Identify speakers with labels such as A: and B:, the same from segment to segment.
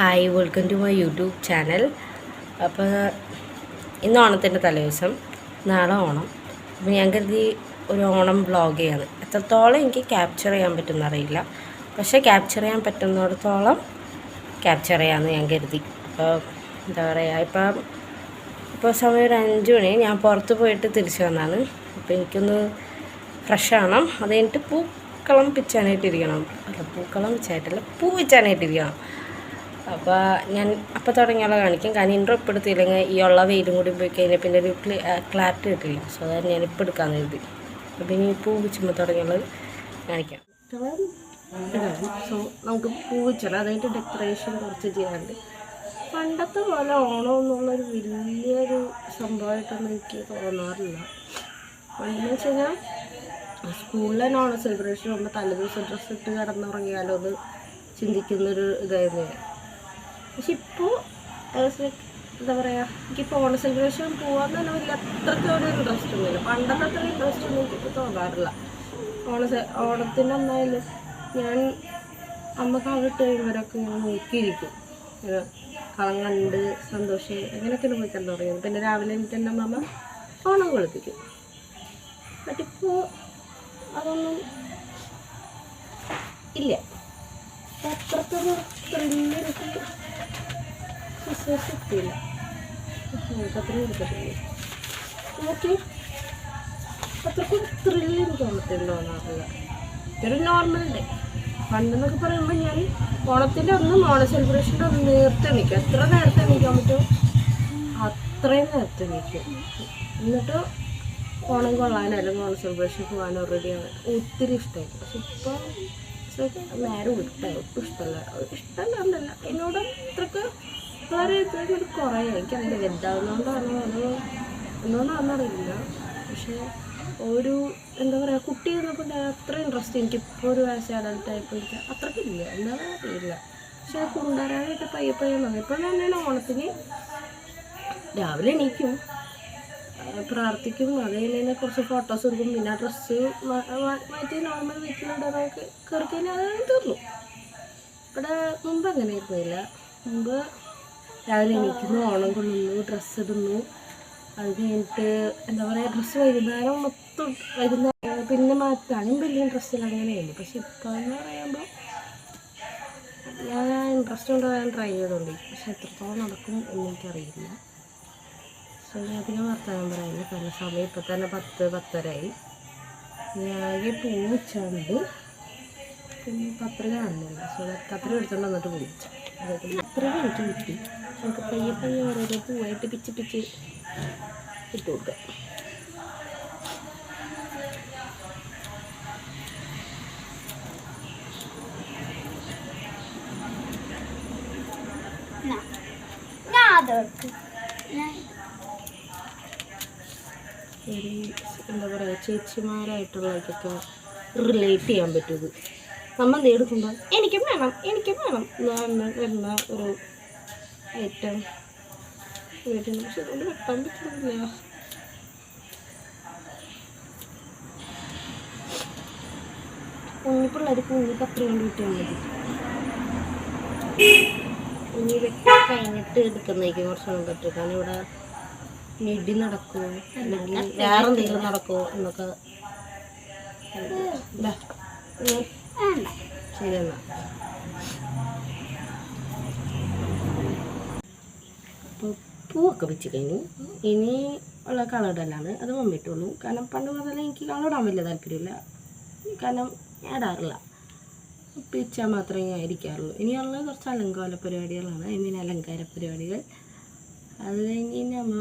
A: Hi, welcome to my YouTube channel. അപ്പോൾ ഇന്ന് ഓണത്തിൻ്റെ തലേദിവസം, നാളെ ഓണം. അപ്പോൾ ഞാൻ കരുതി ഒരു ഓണം വ്ളോഗ് ചെയ്യാണ്. എത്രത്തോളം എനിക്ക് ക്യാപ്ചർ ചെയ്യാൻ പറ്റുമെന്ന് അറിയില്ല, പക്ഷേ ക്യാപ്ചർ ചെയ്യാൻ പറ്റുന്നിടത്തോളം ക്യാപ്ചർ ചെയ്യാമെന്ന് ഞാൻ കരുതി. അപ്പോൾ എന്താ പറയുക, ഇപ്പോൾ സമയം ഒരു 5 മണി. ഞാൻ പുറത്ത് പോയിട്ട് തിരിച്ചു വന്നാണ്. അപ്പോൾ എനിക്കൊന്ന് ഫ്രഷ് ആവണം. അത് കഴിഞ്ഞിട്ട് പൂക്കളം പിച്ചാനായിട്ടിരിക്കണം. പൂക്കളം പിച്ചായിട്ടല്ല, പൂ പിച്ചാനായിട്ടിരിക്കണം. അപ്പോൾ ഞാൻ അപ്പോൾ തുടങ്ങിയുള്ള കാണിക്കും. കാരണം ഇൻട്രോ ഇപ്പോൾ എടുത്തില്ലെങ്കിൽ ഈ ഉള്ള വെയിലും കൂടി പോയി കഴിഞ്ഞാൽ പിന്നെ ഒരു ക്ലാരിറ്റി കിട്ടില്ല. സോ അതാണ് ഞാനിപ്പോൾ എടുക്കാമെന്ന് കരുതി. അപ്പോൾ ഇനി പൂ വെച്ചുമ്പോൾ തുടങ്ങിയുള്ളത് കാണിക്കാം. സോ നമുക്ക് പൂ വെച്ചാൽ അതായിട്ട് ഡെക്കറേഷൻ കുറച്ച് ചെയ്യാറുണ്ട്. പണ്ടത്തെ പോലെ ഓണം എന്നുള്ളൊരു വലിയൊരു സംഭവമായിട്ടൊന്നും എനിക്ക് തോന്നാറില്ല. പണ്ടെന്ന് വെച്ച് കഴിഞ്ഞാൽ സ്കൂളിലെ ഓണം സെലിബ്രേഷൻ ആകുമ്പോൾ തലേദിവസം ഡ്രസ്സ് ഇട്ട് കിടന്നുറങ്ങിയാലോ എന്ന് ചിന്തിക്കുന്നൊരു ഇതായിരുന്നു. പക്ഷെ ഇപ്പോൾ എന്താ പറയുക, എനിക്കിപ്പോൾ ഓണ സെലിബ്രേഷൻ പോകാൻ തന്നെ വലിയ അത്രയ്ക്ക് ഒരു ഇൻട്രസ്റ്റ് ഒന്നുമില്ല. പണ്ടത്തെ അത്ര ഇൻട്രസ്റ്റ് ഒന്നും എനിക്കിപ്പോൾ തോന്നാറില്ല. ഓണത്തിൻ്റെ ഒന്നായാലും ഞാൻ അമ്മ കളറിട്ട് കഴിയുമ്പോഴൊക്കെ ഞാൻ നോക്കിയിരിക്കും. കളം കണ്ട് സന്തോഷം അങ്ങനെയൊക്കെയാണ് പോയി കണ്ടു തുടങ്ങിയത്. പിന്നെ രാവിലെ എനിക്ക് എൻ്റെ അമ്മ ഓണം കുളിപ്പിക്കും. ബട്ടിപ്പോൾ അതൊന്നും ഇല്ല. അത്രയ്ക്കൊരു ത്രില്ല് എനിക്ക് വിശ്വസിക്കില്ല. അത്രയും എടുക്കത്തില്ല. നോക്കി അത്രയ്ക്കൊരു ത്രില്ല് എനിക്ക് തോന്നത്തില്ല. ഇതൊരു നോർമൽ ഡേ. പണ്ടെന്നൊക്കെ പറയുമ്പോൾ ഞാൻ ഓണത്തിൻ്റെ ഒന്നും ഓണ സെലിബ്രേഷൻ്റെ ഒന്ന് നേരത്തെ എണീക്കും. എത്ര നേരത്തെ എണീക്കാൻ പറ്റുമോ അത്രയും നേരത്തെ എണീക്കും. എന്നിട്ട് ഓണം കൊള്ളാനോ അല്ലെങ്കിൽ ഓണ സെലിബ്രേഷൻ പോകാനോ റെഡിയാണ്. ഒത്തിരി ഇഷ്ടമായിരുന്നു. പക്ഷെ ഇപ്പോൾ നേരം വിട്ടായി ഒട്ടും ഇഷ്ടമല്ല. എന്നോട് ഇത്രയ്ക്ക് വേറെ ഇത്രയും കുറേ എനിക്കറിയില്ല. വലുതാവുന്നതുകൊണ്ടാണോ എന്നറിയില്ല. പക്ഷേ ഒരു എന്താ പറയുക, കുട്ടി എന്നപ്പോൾ അത്ര ഇൻട്രസ്റ്റ് എനിക്കിപ്പോൾ ഒരു വയസ്സ് അഡൽട്ടായപ്പോൾ എനിക്ക് അത്രയ്ക്കില്ല. എന്താണെന്ന് അറിയില്ല. പക്ഷെ അത് കൊണ്ടുവരാനായിട്ട് പയ്യെ ഇപ്പോൾ തന്നെയാണ് ഓണത്തിന് രാവിലെ എണീക്കും, പ്രാർത്ഥിക്കും, അത് കഴിഞ്ഞാൽ കുറച്ച് ഫോട്ടോസ് എടുക്കും, പിന്നെ ഡ്രസ്സ് മാറ്റി നോർമൽ വീട്ടിലിടാനൊക്കെ കയറി കഴിഞ്ഞാൽ അത് തീർന്നു. ഇവിടെ മുമ്പ് അങ്ങനെ ആയിരുന്നില്ല. മുമ്പ് രാവിലെ എണീക്കുന്നു, ഓണം കൊള്ളുന്നു, ഡ്രസ്സ് ഇടുന്നു, അത് കഴിഞ്ഞിട്ട് എന്താ പറയുക, ഡ്രസ്സ് വൈകുന്നേരം പിന്നെ മാറ്റാനും വലിയ ഡ്രസ്സിൽ അങ്ങനെയുണ്ട്. പക്ഷെ ഇപ്പോൾ എന്ന് പറയുമ്പോൾ ഞാൻ ഇൻട്രസ്റ്റ് കൊണ്ടുപോകാൻ ട്രൈ ചെയ്തോണ്ട്, പക്ഷെ എത്രത്തോളം നടക്കും എന്ന് എനിക്കറിയില്ല. സോ ഞാൻ അധികം വർത്താനം പറയുന്നു. കാരണം സമയം ഇപ്പം തന്നെ 10-10:30 ഞാകെ പൂ വെച്ചുണ്ട്. പിന്നെ പത്രം കാണുന്നില്ല. സോ പത്രം എടുത്തുകൊണ്ട് വന്നിട്ട് പൂ വെച്ച അത്രയും എനിക്ക് കിട്ടി. നമുക്ക് പയ്യെ ഓരോരോ പൂവായിട്ട് പിച്ച് ഇട്ട് കൊടുക്കാം. ഒരു എന്താ പറയുക, ചേച്ചിമാരായിട്ടുള്ളവർക്കൊക്കെ റിലേറ്റ് ചെയ്യാൻ പറ്റുന്നത്. നമ്മൾ നേടുമ്പോൾ എനിക്കും വേണം എന്ന് വരുന്ന ഒരു ഐറ്റം വീട്ടിൽ. പക്ഷെ അതുകൊണ്ട് വെട്ടാൻ പറ്റുന്നില്ല. കുഞ്ഞിപ്പിള്ളേർക്ക് അത്രയും കൊണ്ട് കിട്ടിയാൽ മതി. ഇനി വെട്ടി കഴിഞ്ഞിട്ട് എടുക്കുന്നതായിരിക്കും കുറച്ചൊന്നും പറ്റും. കാരണം ഇവിടെ മിടി നടക്കുമോ അല്ലെങ്കിൽ വേറെ എന്തെങ്കിലും നടക്കുമോ എന്നൊക്കെ. ശരി എന്നാ. അപ്പോൾ പൂവൊക്കെ വെച്ച് കഴിഞ്ഞു. ഇനി ഉള്ള കളറിടലാണ്. അത് മമ്മിട്ടുള്ളൂ. കാരണം പണ്ട് മുതലേ എനിക്ക് കളറിടാൻ വലിയ താല്പര്യമില്ല. കാരണം ഞാൻ ഇടാറില്ല. പിച്ചാൽ മാത്രമേ ഞാൻ ഇരിക്കാറുള്ളൂ. ഇനിയുള്ള കുറച്ച് അലങ്കാര പരിപാടികളാണ്. അലങ്കാര പരിപാടികൾ. അത് കഴിഞ്ഞ് അമ്മ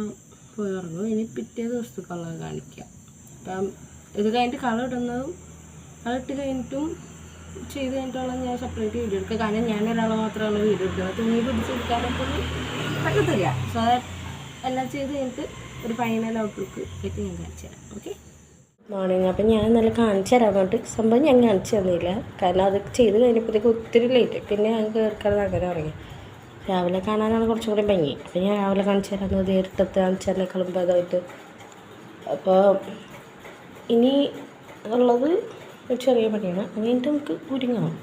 A: പോയി ഇറങ്ങും. ഇനി പിറ്റേ ദിവസത്തെ കളർ കാണിക്കാം. അപ്പം ഇത് കഴിഞ്ഞിട്ട് കളർ ഇടുന്നതും കളറിട്ട് കഴിഞ്ഞിട്ടും ചെയ്ത് കഴിഞ്ഞിട്ടുള്ള ഞാൻ സെപ്പറേറ്റ് വീഡിയോ എടുക്കുക. കാരണം ഞാൻ ഒരാൾ മാത്രമാണ് വീഡിയോ എടുക്കുന്നത്. തുണി പിടിച്ചെടുക്കാനൊക്കെ പറ്റത്തില്ല. സോ എല്ലാം ചെയ്ത് കഴിഞ്ഞിട്ട് ഒരു ഫൈനൽ ഔട്ട്ലുക്ക് ആയിട്ട് ഞാൻ കാണിച്ചു തരാം. Okay, morning. അപ്പം ഞാൻ നല്ല കാണിച്ചു തരാൻ പറഞ്ഞിട്ട് സംഭവം ഞാൻ കാണിച്ചു തന്നില്ല. കാരണം അത് ചെയ്ത് കഴിഞ്ഞപ്പോഴത്തേക്ക് ഒത്തിരി ലേറ്റ്. പിന്നെ ഞാൻ കയറിക്കാതെ അങ്ങനെ ഇറങ്ങി. രാവിലെ കാണാനാണ് കുറച്ചും കൂടി ഭംഗി. അപ്പം ഞാൻ രാവിലെ കാണിച്ചു തരാമെന്ന് നേരിട്ടത്ത് കാണിച്ചതിനേക്കാളും ഭേദമായിട്ട്. അപ്പോൾ ഇനി ഉള്ളത് ഒരു ചെറിയ പണിയാണ്. അത് കഴിഞ്ഞിട്ട് നമുക്ക് ഒരുങ്ങണം.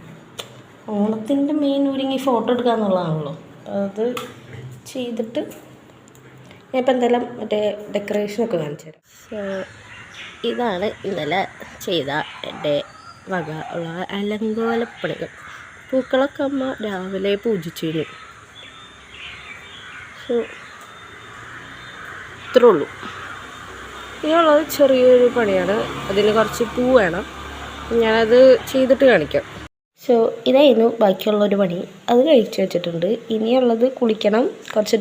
A: ഓണത്തിൻ്റെ മെയിൻ ഒരുങ്ങി ഫോട്ടോ എടുക്കുക എന്നുള്ളതാണല്ലോ. അത് ചെയ്തിട്ട് ഞാനിപ്പോൾ എന്തെല്ലാം മറ്റേ ഡെക്കറേഷനൊക്കെ കാണിച്ചു തരാം. സോ ഇതാണ് ഇന്നലെ ചെയ്ത എൻ്റെ വക ഉള്ള അലങ്കോലപ്പണികൾ. പൂക്കളൊക്കെ അമ്മ രാവിലെ പൂജിച്ചു കഴിഞ്ഞു. സോ ഇത്രേ ഉള്ളൂ. ഇനിയുള്ളത് ചെറിയൊരു പണിയാണ്. അതിന് കുറച്ച് പൂ വേണം. ഞാനത് ചെയ്തിട്ട് കാണിക്കാം. സോ ഇതായിരുന്നു ബാക്കിയുള്ളൊരു പണി. അത് കഴിച്ചു വെച്ചിട്ടുണ്ട്. ഇനിയുള്ളത് കുളിക്കണം, കുറച്ച്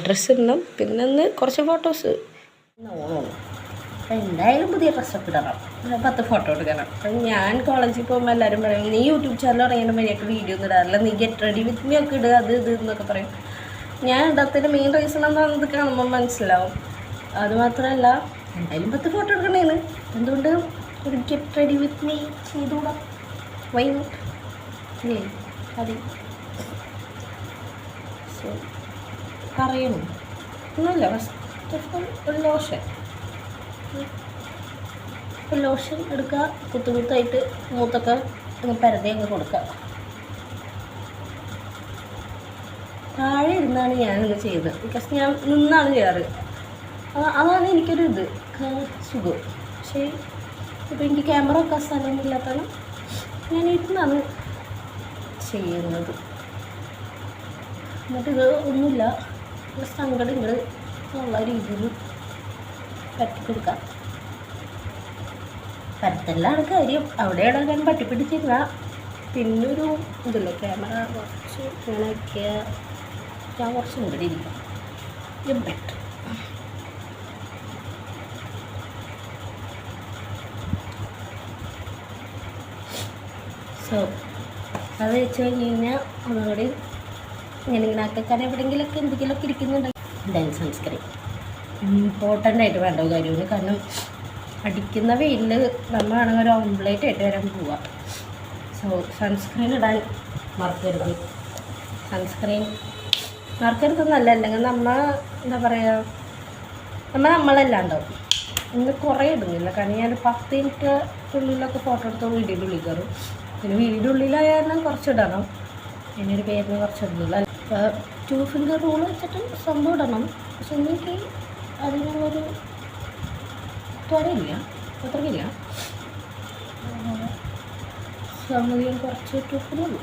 A: ഡ്രസ്സ് ഇടണം, പിന്നെ ഒന്ന് കുറച്ച് ഫോട്ടോസ്. ഓണമാണ്, എന്തായാലും പുതിയ ഡ്രസ്സൊക്കെ ഇടണം, 10 ഫോട്ടോ എടുക്കണം. അപ്പം ഞാൻ കോളേജിൽ പോകുമ്പോൾ എല്ലാവരും പറയും, നീ യൂട്യൂബ് ചാനൽ തുടങ്ങിയ വഴിയൊക്കെ വീഡിയോ ഒന്നും ഇടാറില്ല, നീ ഗെറ്റ് റെഡി വിത്ത് മീ ഒക്കെ ഇടുക, അത് ഇത് എന്നൊക്കെ പറയും. ഞാൻ ഇടത്തിന് മെയിൻ റീസൺ എന്താണെന്നത് കാണുമ്പോൾ മനസ്സിലാവും. അതുമാത്രമല്ല, എന്തായാലും 10 ഫോട്ടോ എടുക്കണേന്ന്, എന്തുകൊണ്ട് ഒരു ഗെറ്റ് റെഡി വിത്ത് മീ ചെയ്തുകൂടാ? വൈ നോട്ട് ഇല്ലേ? അതെ. സോ പറയണം ഒന്നുമില്ല. ഫസ്റ്റ് ഓഫ് ഓൾ ഒരു ലോഷൻ എടുക്കുക, കുത്തുകുത്തായിട്ട് മൂത്തൊക്കെ പരതി അങ്ങ് കൊടുക്കുക. താഴെ ഇരുന്നാണ് ഞാനിന്ന് ചെയ്തത്. ബിക്കോസ് ഞാൻ നിന്നാണ് ചെയ്യാറ്. അതാണ് എനിക്കൊരു സുഖം. പക്ഷേ ഇപ്പോൾ എനിക്ക് ക്യാമറ വെക്കാൻ സ്ഥലമില്ലാത്തതാണ് ഞാൻ ഇരുന്നാണ് ചെയ്യുന്നത്. എന്നിട്ടിത് ഒന്നുമില്ല, സങ്കടം ഇങ്ങോട്ട് ഉള്ള രീതിയിൽ പറ്റിക്കൊടുക്കാം. പരത്തെല്ലാണ് കാര്യം. അവിടെയാണ് ഞാൻ പറ്റിപ്പിടിച്ചിരുന്ന. പിന്നൊരു ഇതില്ല, ക്യാമറ കുറച്ച് ഇങ്ങനെ വയ്ക്കുക, ഞാൻ കുറച്ച് ഇങ്ങോട്ട് ഇരിക്കാം. ബെറ്റർ. സോ അത് വെച്ച് കഴിഞ്ഞ് കഴിഞ്ഞാൽ ഒന്നുകൂടി ഇങ്ങനെ ആക്കാൻ എവിടെയെങ്കിലുമൊക്കെ എന്തെങ്കിലുമൊക്കെ ഇരിക്കുന്നുണ്ടെങ്കിൽ എന്തായാലും സൺസ്ക്രീൻ ഇമ്പോർട്ടൻ്റ് ആയിട്ട് വേണ്ട കാര്യമാണ്. കാരണം അടിക്കുന്ന വെയിലിൽ നമ്മളാണെങ്കിൽ ഒരു ഓംപ്ലേറ്റ് ആയിട്ട് വരാൻ പോവുക. സോ സൺസ്ക്രീൻ ഇടാൻ മറക്കരുത്. സൺസ്ക്രീൻ മറക്കരുതെന്നല്ല, അല്ലെങ്കിൽ എന്താ പറയുക, നമ്മളല്ലാണ്ടാവും. ഇന്ന് കുറേ ഇടുന്നില്ല, കാരണം ഞാൻ 10 മിനിറ്റുള്ളിലൊക്കെ ഫോട്ടോ എടുത്ത വീഡിയോയുടെ ഉള്ളിൽ കയറും. പിന്നെ വീടിൻ്റെ ഉള്ളിലായാലും കുറച്ചിടണം, അതിനൊരു പേരിന് കുറച്ചിടുന്നില്ല. ഇപ്പോൾ 2 ഫിംഗർ റൂൾ വെച്ചിട്ട് സംഭവം ഇടണം. പക്ഷെ എനിക്ക് അതിനുള്ളൊരു ത്വരയില്ല, അത്രയ്ക്കില്ല. സമയം കുറച്ച് ഇട്ടിട്ടുള്ളൂ.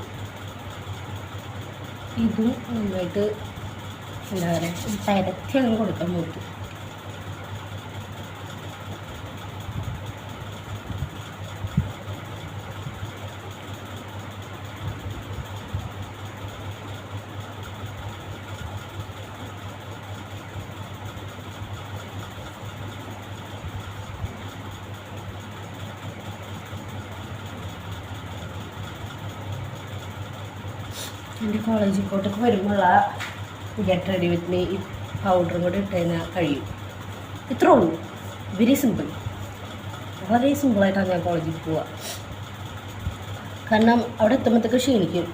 A: ഇതും നന്നായിട്ട് എന്താ പറയുക, പരത്തിയാണ് കൊടുക്കാൻ നോക്കും. എൻ്റെ കോളേജിൽ കോട്ടൊക്കെ വരുമ്പോഴുള്ള ഗെറ്റ് റെഡി വിത്ത് മീ ഈ പൗഡറും കൂടി ഇട്ട് കഴിഞ്ഞാൽ കഴിയും. ഇത്രേ ഉള്ളൂ. Very simple. വളരെ സിമ്പിളായിട്ടാണ് ഞാൻ കോളേജിൽ പോവുക. കാരണം അവിടെ എത്തുമ്പോഴത്തേക്ക് ക്ഷീണിക്കും.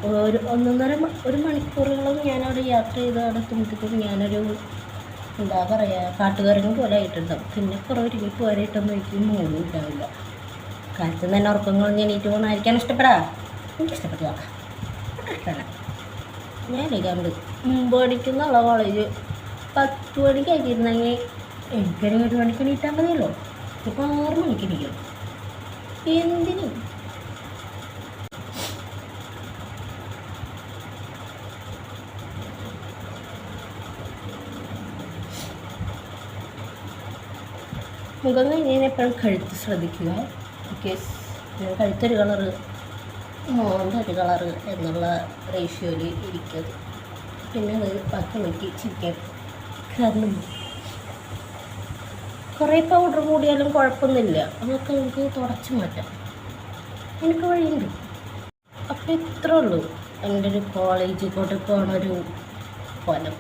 A: ഒരു മണിക്കൂറുകളും ഞാനവിടെ യാത്ര ചെയ്ത് അവിടെ എത്തുമ്പോഴത്തേക്കും ഞാനൊരു എന്താ പറയുക, കാട്ടുകാരനും പോലെ ആയിട്ടുണ്ടാവും. പിന്നെ കുറേ ഒരുങ്ങി പോരായിട്ടൊന്നും എനിക്ക് മൂന്നും ഉണ്ടാവില്ല. കാലത്ത് തന്നെ ഉറക്കങ്ങൾ എണീറ്റ് പോകണമായിരിക്കാൻ എനിക്കിഷ്ടപ്പെട്ടു. ഇഷ്ടമല്ല. ഞാൻ എണീക്കാറുണ്ട് 9 മണിക്കെന്നുള്ള കോളേജ് 10 മണിക്ക് ആക്കിയിരുന്നെങ്കിൽ എനിക്കൊരു 1 മണിക്ക് എണീറ്റാൽ മതിയല്ലോ. ഇപ്പോൾ 6 മണിക്ക് എണീക്കണം. എന്തിനും മുഖം കഴിഞ്ഞാൽ എപ്പോഴും കഴുത്ത് ശ്രദ്ധിക്കുക. ബിക്കോസ് കഴുത്തൊരു കളറ്, മോന്തൊരു കളറ് എന്നുള്ള റേഷ്യോയിൽ ഇരിക്കുന്നത്. പിന്നെ അത് ബാക്കി നോക്കി ചിരിക്കാൻ. കാരണം കുറേ പൗഡർ കൂടിയാലും കുഴപ്പമൊന്നുമില്ല, അതൊക്കെ നമുക്ക് തുടച്ച് മാറ്റാം. എനിക്ക് വഴിയുണ്ട്. അപ്പോൾ ഇത്രേ ഉള്ളൂ എൻ്റെ ഒരു കോളേജിൽ കൊണ്ട് പോകണൊരു ഫലം.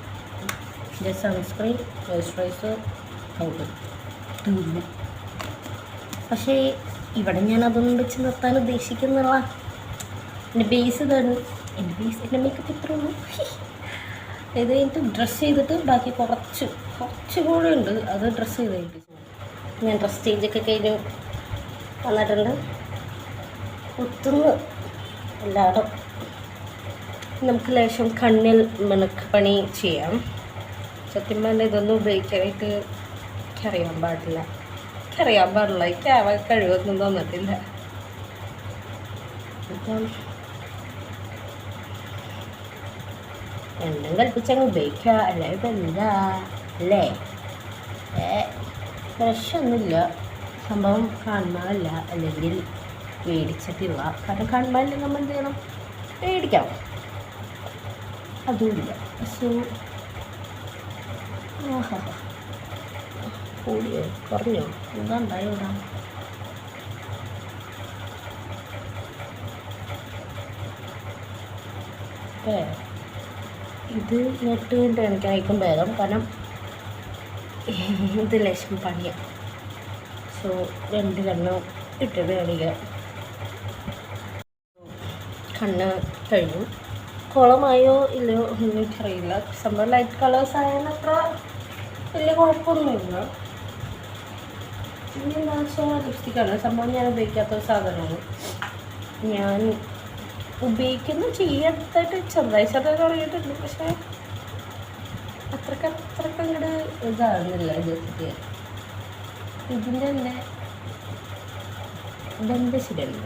A: എൻ്റെ സൺസ്ക്രീൻ, മോയ്സ്ചറൈസർ, പൗഡർ തീർന്നു. പക്ഷേ ഇവിടെ ഞാനതൊന്നും വെച്ച് നിർത്താൻ ഉദ്ദേശിക്കുന്നുള്ള എൻ്റെ ബേസ് ഇതാണ്. എൻ്റെ മേക്കപ്പ് ഇത്ര ഉള്ളൂ. ഇത് എനിക്ക് ഡ്രസ്സ് ചെയ്തിട്ട് ബാക്കി കുറച്ച് കൂടെ ഉണ്ട്, അത് ഡ്രസ്സ് ചെയ്ത് കഴിഞ്ഞിട്ട് ഞാൻ ഡ്രസ് ചേഞ്ചൊക്കെ കഴിഞ്ഞ് വന്നിട്ടുണ്ട്. ഒത്തുന്ന് എല്ലായിടും നമുക്ക് ലേശം കണ്ണിൽ മിണക്ക് പണി ചെയ്യാം. സത്യം പറഞ്ഞാൽ ഇതൊന്നും ഉപയോഗിക്കാനായിട്ട് എനിക്കറിയാൻ പാടില്ല. എനിക്ക് ആവാൻ കഴിവൊന്നും തോന്നിട്ടില്ല. അപ്പം എണ്ണം കൽപ്പിച്ചങ്ങ് ഉപയോഗിക്കുക. അല്ലേ ഇപ്പം എന്താ അല്ലേ? ഫ്രഷൊന്നുമില്ല സംഭവം. കാണുന്നതല്ല, അല്ലെങ്കിൽ മേടിച്ചിട്ടില്ല. കാരണം കാണുമ്പോൾ നമ്മൾ എന്ത് ചെയ്യണം? മേടിക്കാം. അതുമില്ല. സോ കൂടിയോ കുറഞ്ഞോ എന്താ ഉണ്ടായോ? ഇത് നെട്ട് കൊണ്ട് എനിക്ക് അയക്കും ഭേദം. കാരണം ഇത് ലേശം പണിയാണ്. സോ 2 കണ്ണ് ഇട്ടത് കാണിക്കാം. കണ്ണ് കഴിഞ്ഞു. കുളമായോ ഇല്ലയോ ഒന്നും എനിക്കറിയില്ല. സംഭവം ലൈറ്റ് കളേഴ്സ് ആയാലും അത്ര വലിയ കുഴപ്പമൊന്നുമില്ല. പിന്നെ എന്താ വെച്ചാൽ ലിപ്സ്റ്റിക്കാണ് സംഭവം. ഞാൻ ഉപയോഗിക്കാത്ത സാധനമാണ്. ഞാൻ ഉപയോഗിക്കുന്ന ചെയ്യാത്തായിട്ട് ചെറുതായി തുടങ്ങിയിട്ടുണ്ട്. പക്ഷേ അത്രക്ക് അങ്ങോട്ട് ഇതാകുന്നില്ല. ഇതിൻ്റെ തന്നെ ഇതെന്താ ശരിയല്ല.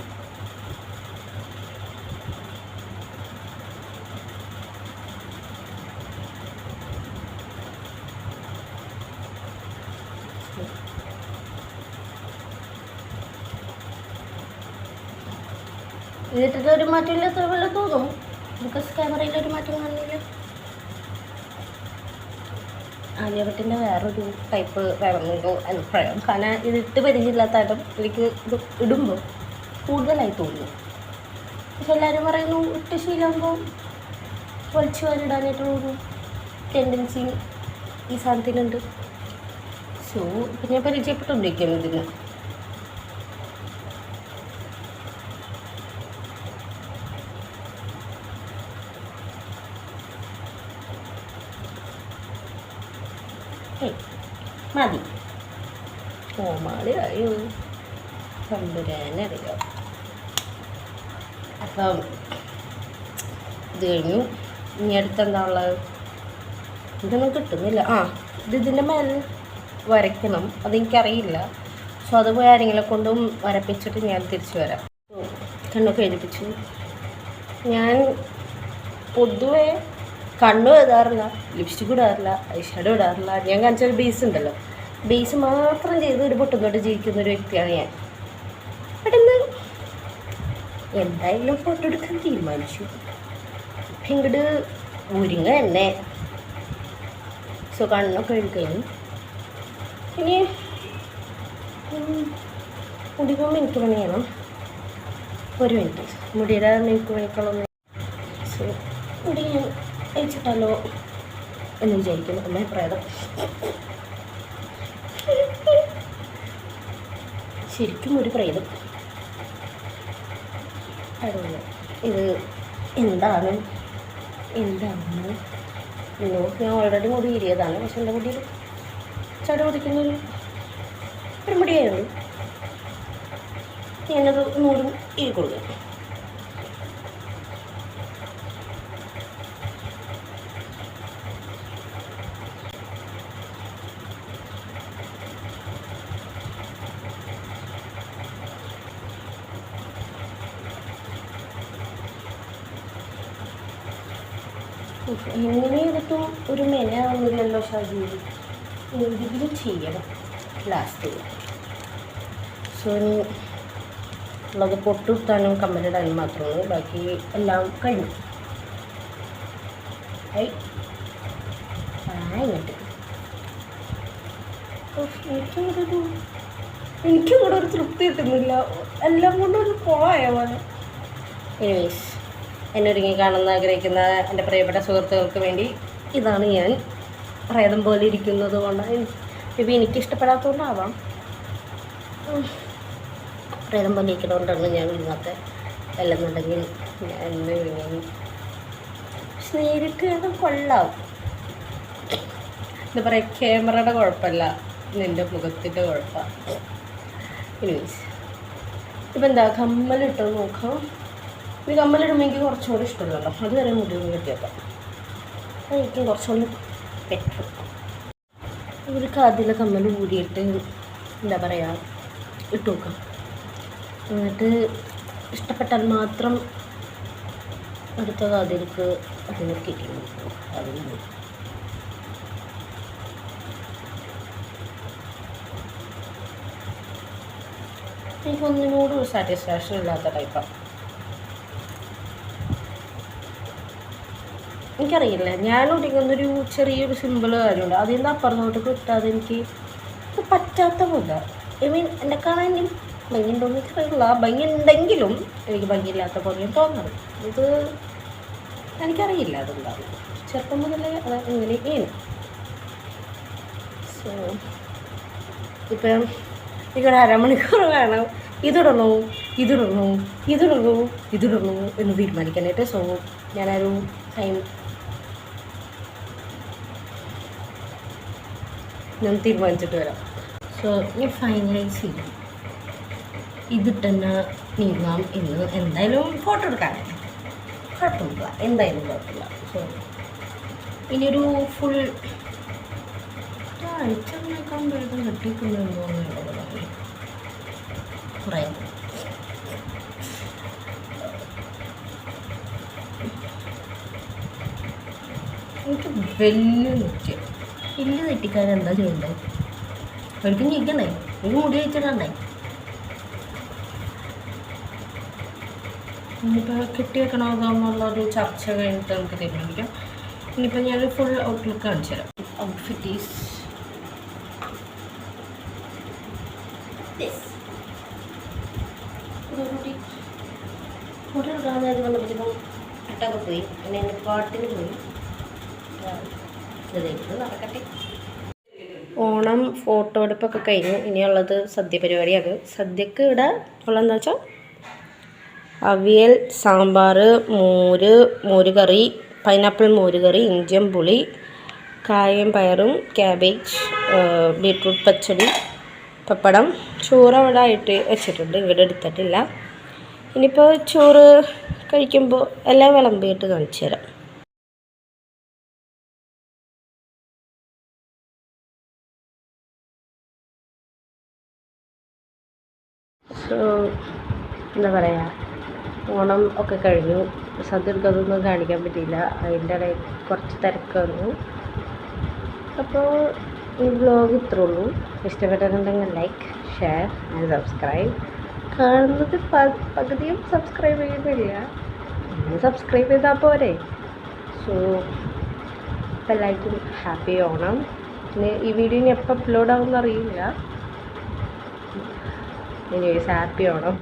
A: ഇതിട്ടിട്ട് ഒരു മാറ്റമില്ലാത്ത പോലെ തോന്നും. ബിക്കോസ് ക്യാമറയിലൊരു മാറ്റം കാണുന്നില്ല. ആലിയഭട്ടിൻ്റെ വേറൊരു ടൈപ്പ് വേണമെന്നൊരു അഭിപ്രായം. കാരണം ഇതിട്ട് പരിചയമില്ലാത്തതായിട്ടും എനിക്ക് ഇത് ഇടുമ്പോൾ കൂടുതലായി തോന്നുന്നു. പക്ഷെ എല്ലാവരും പറയുന്നു ഇട്ട് ശീലമാകുമ്പോൾ വലിച്ചു വാരിടാനായിട്ടുള്ളൊരു ടെൻഡൻസി ഈ സാധനത്തിനുണ്ട്. സോ ഇപ്പം ഞാൻ പരിചയപ്പെട്ടുകൊണ്ടിരിക്കുന്നു ഇതിന്. മതി. കോമാളിയായോ തമ്പുരാനറിയാം. അപ്പം ഇത് കഴിഞ്ഞു. ഇനി അടുത്തെന്താ ഉള്ളത്? ഇതൊന്നും കിട്ടുന്നില്ല. ഇതിൻ്റെ മേലെ വരയ്ക്കണം. അതെനിക്കറിയില്ല. സോ അത് പോയി ആരെങ്കിലും കൊണ്ടും വരപ്പിച്ചിട്ട് ഞാൻ തിരിച്ചു വരാം. കണ്ണൊക്കെ എഴുതിപ്പിച്ചു. ഞാൻ പൊതുവെ കണ്ണും എഴുതാറില്ല, ലിപ്സ്റ്റിക്കും ഇടാറില്ല, ഐഷാഡോ ഇടാറില്ല. ഞാൻ കാണിച്ചൊരു ബേസ് ഉണ്ടല്ലോ, ബേസ് മാത്രം ചെയ്ത് ഒരു പൊട്ടുന്നോട്ട് ജീവിക്കുന്ന ഒരു വ്യക്തിയാണ് ഞാൻ. പെട്ടെന്ന് എന്തായാലും ഫോട്ടോ എടുക്കാൻ തീരുമാനിച്ചു. ഇങ്ങോട്ട് ഒരുങ്ങ തന്നെ. സോ കണ്ണൊക്കെ എഴുതിക്കഴിഞ്ഞു. ഇനി മുടിക്കുമ്പോൾ മിനിറ്റ് പണി ചെയ്യണം. 1 മിനിറ്റ് മുടിയുടെ മിനിറ്റ് പണിക്കളൊന്നും. സോ മുടി ഞാൻ അയച്ചിട്ടാലോ എന്ന് വിചാരിക്കുന്നു. അമ്മ പ്രേതം ശരിക്കും ഒരു പ്രേതം. അറിയില്ല ഇത് എന്താണ് ഞാൻ ഓൾറെഡി മുടി ഇരിയതാണ്. പക്ഷെ എൻ്റെ മുടിയിൽ ചട പിടിക്കുന്നൊരു മുടിയായിരുന്നു. ഞാനത് നൂറും ഇരി കൊടുക്കുക. എങ്ങനെ ചെയ്തിട്ടും ഒരു മെനയാവുന്നില്ലല്ലോ ഷാജി. എന്തെങ്കിലും ചെയ്യണം ലാസ്റ്റ്. സോ ഉള്ളത് പൊട്ടിട്ടാനും കമ്മലിടാനും മാത്രമാണ്. ബാക്കി എല്ലാം കഴിഞ്ഞു. ഇങ്ങോട്ട് എനിക്കിവിടെ ഒരു തൃപ്തി കിട്ടുന്നില്ല. എല്ലാം കൊണ്ടും ഒരു പോയ പോലെ. എനിവേസ്, എന്നെ ഒരുങ്ങി കാണുന്ന ആഗ്രഹിക്കുന്ന എൻ്റെ പ്രിയപ്പെട്ട സുഹൃത്തുക്കൾക്ക് വേണ്ടി ഇതാണ് ഞാൻ. പ്രേതം പോലെ ഇരിക്കുന്നത് കൊണ്ടാണ് ഇപ്പം എനിക്കിഷ്ടപ്പെടാത്തതുകൊണ്ടാവാം. പ്രേതം പോലെ ഇരിക്കുന്നതുകൊണ്ടാണ് ഞാൻ ഒരുങ്ങാത്ത. അല്ലെന്നുണ്ടെങ്കിൽ ഞാൻ എന്നെ ഒരുങ്ങി. പക്ഷെ നേരിട്ട് അത് കൊള്ളാവും. എന്താ പറയുക, ക്യാമറയുടെ കുഴപ്പമല്ല, നിൻ്റെ മുഖത്തിൻ്റെ കുഴപ്പമാണ്. എനിവേസ്, ഇപ്പം എന്താ കമ്മലിട്ടോ നോക്കാം. ഈ കമ്മലിടുമ്പോൾ എനിക്ക് കുറച്ചുകൂടി ഇഷ്ടമല്ലോ, അതുവരെ മുടിയൊന്നും കെട്ടിയേക്കാം. അതെനിക്ക് കുറച്ചുകൂടി പറ്റും. ഒരു കാതിലെ കമ്മൽ ഊരിയിട്ട് എന്താ പറയുക ഇട്ട് നോക്കാം. എന്നിട്ട് ഇഷ്ടപ്പെട്ടാൽ മാത്രം അടുത്ത കാതിലേക്ക് അതിന് കയറ്റി അതിൽ എനിക്കൊന്നിനോട് സാറ്റിസ്ഫാക്ഷൻ ഇല്ലാത്ത ടൈപ്പാണ്. എനിക്കറിയില്ല, ഞാൻ ഒരുങ്ങുന്നൊരു ചെറിയൊരു സിമ്പിൾ കാര്യമുണ്ട്, അതിൽ നിന്ന് അപ്പുറത്തോട്ട് കിട്ടാതെ എനിക്ക് പറ്റാത്ത പോലെ. ഐ മീൻ എന്നെ കാണാൻ ഭംഗിയുണ്ടോയെന്ന് എനിക്കറിയില്ല, ഭംഗി ഉണ്ടെങ്കിലും എനിക്ക് ഭംഗിയില്ലാത്ത പോലെയും തോന്നണം. ഇത് എനിക്കറിയില്ല അതുണ്ടാവും, ചെറുപ്പം മുതലേ അത് ഇങ്ങനെയാണ്. സോ ഇപ്പം എനിക്കൊരു അരമണിക്കൂർ വേണം ഇതിടണോ എന്ന് തീരുമാനിക്കാനായിട്ട്. സോ ഞാനൊരു ടൈം ഞാൻ തീരുമാനിച്ചിട്ട് വരാം. സോ ഞാൻ ഫൈനലൈസ് ചെയ്യും, ഇതിട്ടെന്നെ നീങ്ങാം എന്ന്. എന്തായാലും ഫോട്ടോ എടുക്കാൻ കുഴപ്പമില്ല, എന്തായാലും കുഴപ്പമില്ല. സോ ഇനിയൊരു ഫുൾ ആഴ്ചകളേക്കാൾ വേഗം കെട്ടിക്കൊണ്ടുണ്ടോ എന്നുള്ളത് കുറേ എനിക്ക് വലിയ നിത്യം ഇല്ല തെറ്റിക്കാൻ എന്താ ചെയ്യണ്ടേ? അവർക്ക് ഞെക്കണ്ടേ, എനിക്ക് മുടി വെച്ചിട്ടുണ്ടായി. ഇനിയിപ്പോൾ കെട്ടി വെക്കണമെന്നുള്ളൊരു ചർച്ച കഴിഞ്ഞിട്ട് നമുക്ക് തീരുമാനിക്കാം. ഇനിയിപ്പോൾ ഞാനൊരു ഫുൾ ഔട്ട്ലുക്ക് കാണിച്ചു തരാം. ഔട്ട്ഫിറ്റ് ഈസ് ഫോട്ടോ എടുക്കാമെന്നായിരുന്നു വന്നപ്പോഴത്തേക്കും ഇട്ടൊക്കെ പോയി, പിന്നെ എൻ്റെ പാട്ടിന് പോയി. നടക്കട്ടെ. ഓണം ഫോട്ടോ എടുപ്പൊക്കെ കഴിഞ്ഞു, ഇനിയുള്ളത് സദ്യ പരിപാടിയാണ്. സദ്യക്ക് ഇവിടെ ഉള്ളതെന്ന് വെച്ചാൽ അവിയൽ, സാമ്പാർ, മോര് കറി, പൈനാപ്പിൾ മോര് കറി, ഇഞ്ചിയും പുളി, കായും പയറും, ക്യാബേജ്, ബീട്രൂട്ട് പച്ചടി, പപ്പടം. ചോറ് അവിടെ ആയിട്ട് വെച്ചിട്ടുണ്ട്, ഇവിടെ എടുത്തിട്ടില്ല. ഇനിയിപ്പോൾ ചോറ് കഴിക്കുമ്പോൾ എല്ലാം വിളമ്പിയിട്ട് കാണിച്ചു തരാം. സോ എന്താ പറയുക, ഓണം ഒക്കെ കഴിഞ്ഞു, സദ്യ എടുക്കാതൊന്നും കാണിക്കാൻ പറ്റിയില്ല, അതിൻ്റെ ഇടയിൽ കുറച്ച് തിരക്കായിരുന്നു. അപ്പോൾ ഈ വ്ലോഗ് ഇത്രേ ഉള്ളൂ. ഇഷ്ടപ്പെട്ടിട്ടുണ്ടെങ്കിൽ ലൈക്ക്, ഷെയർ ആൻഡ് സബ്സ്ക്രൈബ്. കാണുന്നത് പകുതിയും സബ്സ്ക്രൈബ് ചെയ്യുന്നില്ല, സബ്സ്ക്രൈബ് ചെയ്താൽ പോരെ. സോ അപ്പോൾ എല്ലാവർക്കും ഹാപ്പി ഓണം. പിന്നെ ഈ വീഡിയോ ഇനി എപ്പോൾ അപ്ലോഡ് ആവുമെന്ന് അറിയില്ല. Anyways happy Onam.